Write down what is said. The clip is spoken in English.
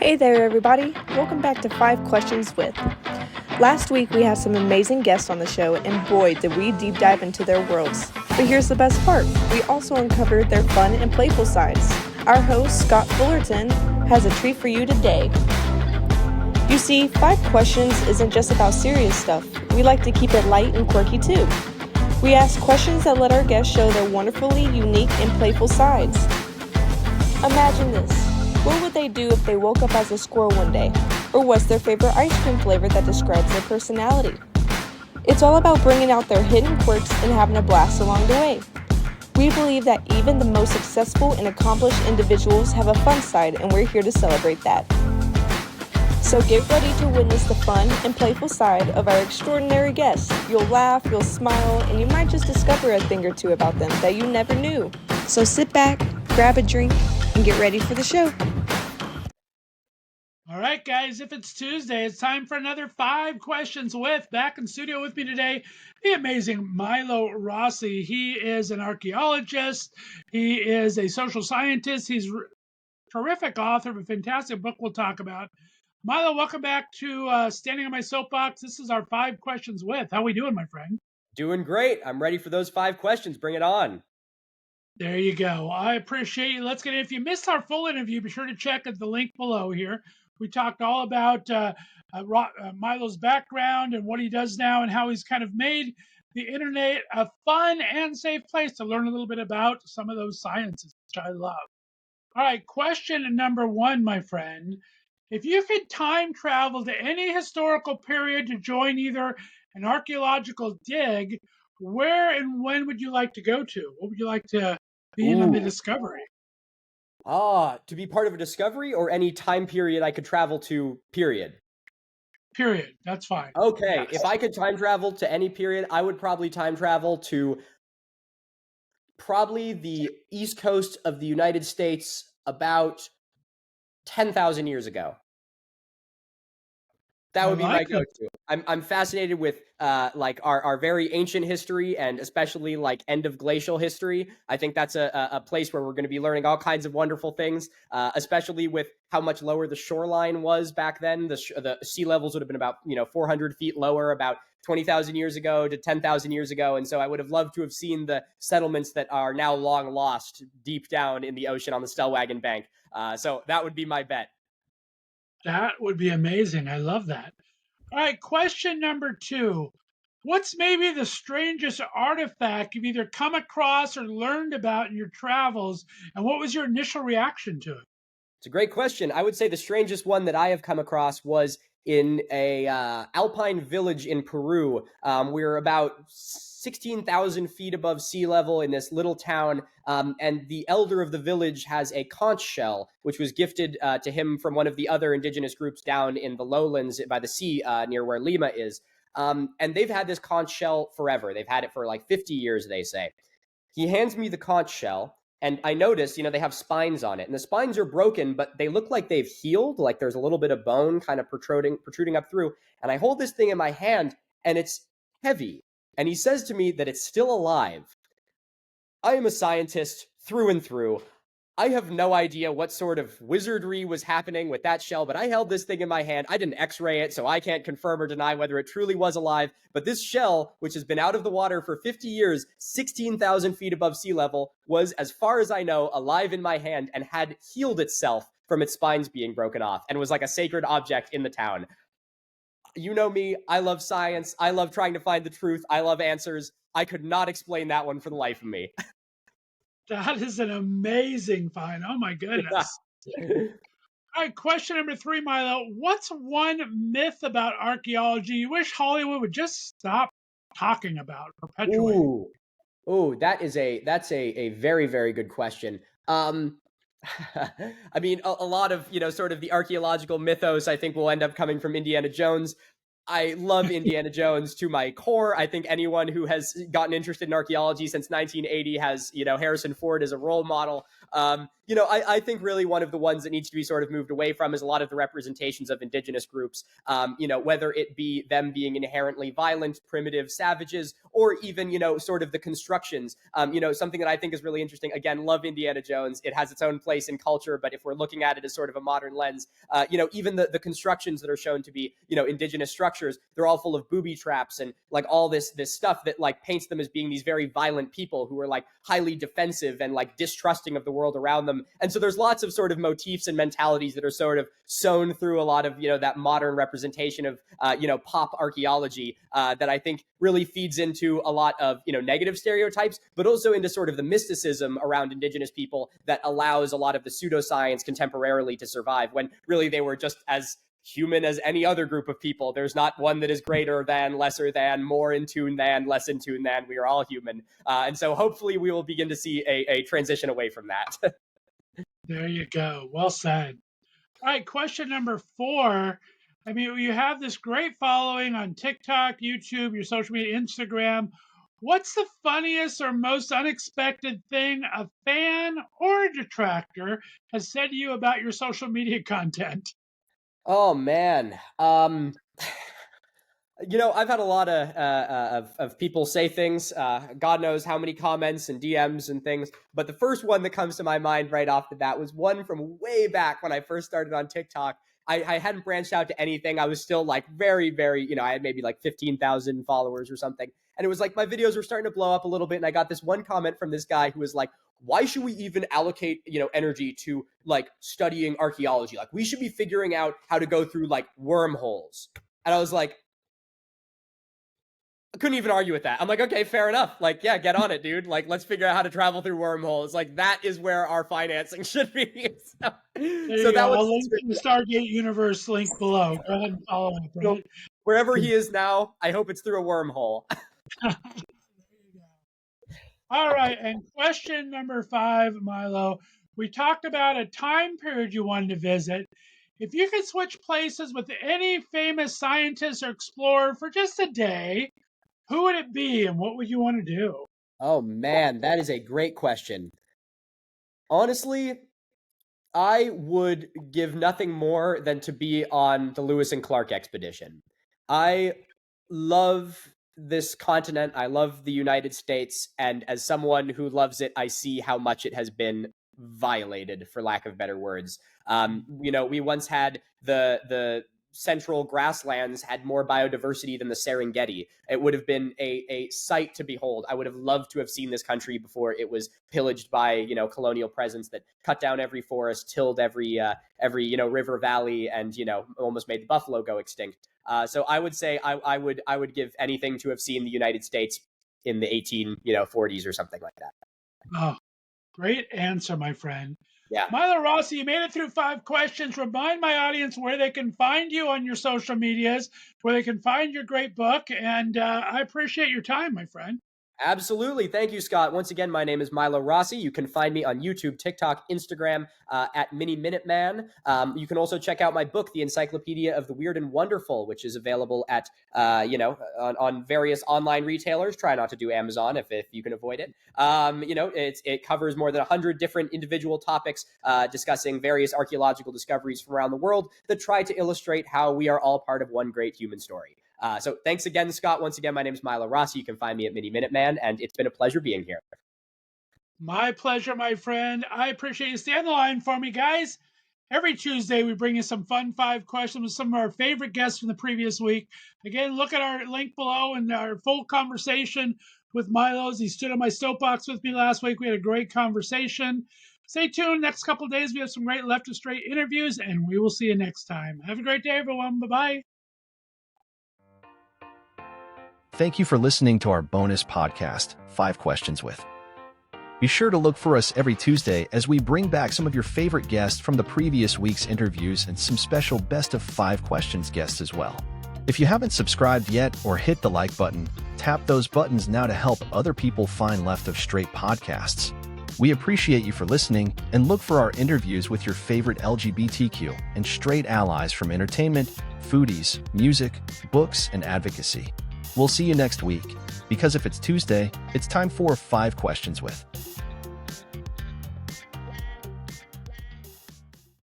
Hey there, everybody. Welcome back to 5 Questions With. Last week we had some amazing guests on the show, and boy, did we deep dive into their worlds. But here's the best part, we also uncovered their fun and playful sides. Our host, Scott Fullerton, has a treat for you today. You see, 5 Questions isn't just about serious stuff. We like to keep it light and quirky too. We ask questions that let our guests show their wonderfully unique and playful sides. Imagine this. What would they do if they woke up as a squirrel one day? Or what's their favorite ice cream flavor that describes their personality? It's all about bringing out their hidden quirks and having a blast along the way. We believe that even the most successful and accomplished individuals have a fun side, and we're here to celebrate that. So get ready to witness the fun and playful side of our extraordinary guests. You'll laugh, you'll smile, and you might just discover a thing or two about them that you never knew. So sit back, grab a drink, and get ready for the show. All right, guys, if it's Tuesday, it's time for another 5 Questions With. Back in studio with me today, the amazing Milo Rossi. He is an archaeologist. He is a social scientist. He's a terrific author of a fantastic book we'll talk about. Milo, welcome back to Standing on My Soapbox. This is our 5 Questions With. How we doing, my friend? Doing great. I'm ready for those 5 questions. Bring it on. There you go. I appreciate you. Let's get in. If you missed our full interview, be sure to check at the link below here. We talked all about Milo's background and what he does now and how he's kind of made the internet a fun and safe place to learn a little bit about some of those sciences, which I love. All right, question number 1, my friend. If you could time travel to any historical period to join either an archaeological dig, where and when would you like to go to? What would you like to be in on the discovery? To be part of a discovery or any time period I could travel to, period. Period. That's fine. Okay, Yes. if I could time travel to any period, I would probably time travel to probably the East Coast of the United States about 10,000 years ago. That I would be my like it. go-to. I'm fascinated with like our very ancient history and especially like end of glacial history. I think that's a place where we're going to be learning all kinds of wonderful things, especially with how much lower the shoreline was back then. The sea levels would have been about 400 feet lower about 20,000 years ago to 10,000 years ago, and so I would have loved to have seen the settlements that are now long lost deep down in the ocean on the Stellwagen Bank. So that would be my bet. That would be amazing. I love that. All right, question number 2. What's maybe the strangest artifact you've either come across or learned about in your travels, and what was your initial reaction to it? It's a great question. I would say the strangest one that I have come across was in a alpine village in Peru. We're about 16,000 feet above sea level in this little town, and the elder of the village has a conch shell, which was gifted to him from one of the other indigenous groups down in the lowlands by the sea near where Lima is. And they've had this conch shell forever. They've had it for like 50 years, they say. He hands me the conch shell, and I notice, they have spines on it, and the spines are broken, but they look like they've healed. Like there's a little bit of bone kind of protruding up through. And I hold this thing in my hand, and it's heavy. And he says to me that it's still alive. I am a scientist through and through. I have no idea what sort of wizardry was happening with that shell, but I held this thing in my hand. I didn't x-ray it, so I can't confirm or deny whether it truly was alive. But this shell, which has been out of the water for 50 years, 16,000 feet above sea level, was, as far as I know, alive in my hand and had healed itself from its spines being broken off and was like a sacred object in the town. You know me, I love science. I love trying to find the truth. I love answers. I could not explain that one for the life of me. That is an amazing find. Oh my goodness. All right, question number 3, Milo. What's one myth about archaeology you wish Hollywood would just stop talking about, perpetuating? That's a very, very good question. I mean, a lot of, sort of the archaeological mythos, I think, will end up coming from Indiana Jones. I love Indiana Jones to my core. I think anyone who has gotten interested in archaeology since 1980 has, Harrison Ford as a role model. I think really one of the ones that needs to be sort of moved away from is a lot of the representations of indigenous groups, whether it be them being inherently violent, primitive savages, or even, sort of the constructions. Something that I think is really interesting. Again, love Indiana Jones. It has its own place in culture, but if we're looking at it as sort of a modern lens, even the constructions that are shown to be, indigenous structures, they're all full of booby traps and like all this stuff that like paints them as being these very violent people who are like highly defensive and like distrusting of the world around them. And so there's lots of sort of motifs and mentalities that are sort of sewn through a lot of, that modern representation of, pop archaeology that I think really feeds into a lot of, negative stereotypes, but also into sort of the mysticism around indigenous people that allows a lot of the pseudoscience contemporarily to survive when really they were just as human as any other group of people. There's not one that is greater than, lesser than, more in tune than, less in tune than. We are all human. And so hopefully we will begin to see a transition away from that. There you go. Well said. All right, question number 4. I mean, you have this great following on TikTok, YouTube, your social media, Instagram. What's the funniest or most unexpected thing a fan or a detractor has said to you about your social media content? Oh man. I've had a lot of people say things. God knows how many comments and DMs and things. But the first one that comes to my mind right off the bat was one from way back when I first started on TikTok. I hadn't branched out to anything. I was still like very, very, I had maybe like 15,000 followers or something. And it was like my videos were starting to blow up a little bit. And I got this one comment from this guy who was like, why should we even allocate, energy to like studying archaeology? Like we should be figuring out how to go through like wormholes. And I was like, I couldn't even argue with that. I'm like, okay, fair enough. Like, yeah, get on it, dude. Like, let's figure out how to travel through wormholes. Like, that is where our financing should be. so that was I'll link to the Stargate Universe link below. Go ahead and follow up, right? Wherever he is now, I hope it's through a wormhole. All right, and question number 5, Milo. We talked about a time period you wanted to visit. If you could switch places with any famous scientist or explorer for just a day, who would it be and what would you want to do? Oh, man, that is a great question. Honestly, I would give nothing more than to be on the Lewis and Clark expedition. I love this continent. I love the United States. And as someone who loves it, I see how much it has been violated, for lack of better words. We once had the central grasslands had more biodiversity than the Serengeti. It would have been a sight to behold. I would have loved to have seen this country before it was pillaged by, colonial presence that cut down every forest, tilled every river valley, and, almost made the buffalo go extinct. So I would say I would give anything to have seen the United States in the 1840s or something like that. Oh, great answer, my friend. Yeah. Milo Rossi, you made it through 5 questions. Remind my audience where they can find you on your social medias, where they can find your great book. And I appreciate your time, my friend. Absolutely. Thank you, Scott. Once again, my name is Milo Rossi. You can find me on YouTube, TikTok, Instagram at Mini Minute Man. You can also check out my book, The Encyclopedia of the Weird and Wonderful, which is available at, on various online retailers. Try not to do Amazon if you can avoid it. It covers more than 100 different individual topics discussing various archaeological discoveries from around the world that try to illustrate how we are all part of one great human story. So thanks again, Scott. Once again, my name is Milo Rossi. You can find me at Mini Minute Man, and it's been a pleasure being here. My pleasure, my friend. I appreciate you. Stay on the line for me, guys. Every Tuesday, we bring you some fun 5 questions with some of our favorite guests from the previous week. Again, look at our link below and our full conversation with Milo. He stood on my soapbox with me last week. We had a great conversation. Stay tuned. Next couple of days, we have some great left of straight interviews, and we will see you next time. Have a great day, everyone. Bye-bye. Thank you for listening to our bonus podcast, 5 Questions With. Be sure to look for us every Tuesday as we bring back some of your favorite guests from the previous week's interviews and some special best of 5 questions guests as well. If you haven't subscribed yet or hit the like button, tap those buttons now to help other people find Left of Straight podcasts. We appreciate you for listening and look for our interviews with your favorite LGBTQ and straight allies from entertainment, foodies, music, books, and advocacy. We'll see you next week, because if it's Tuesday, it's time for 5 Questions With.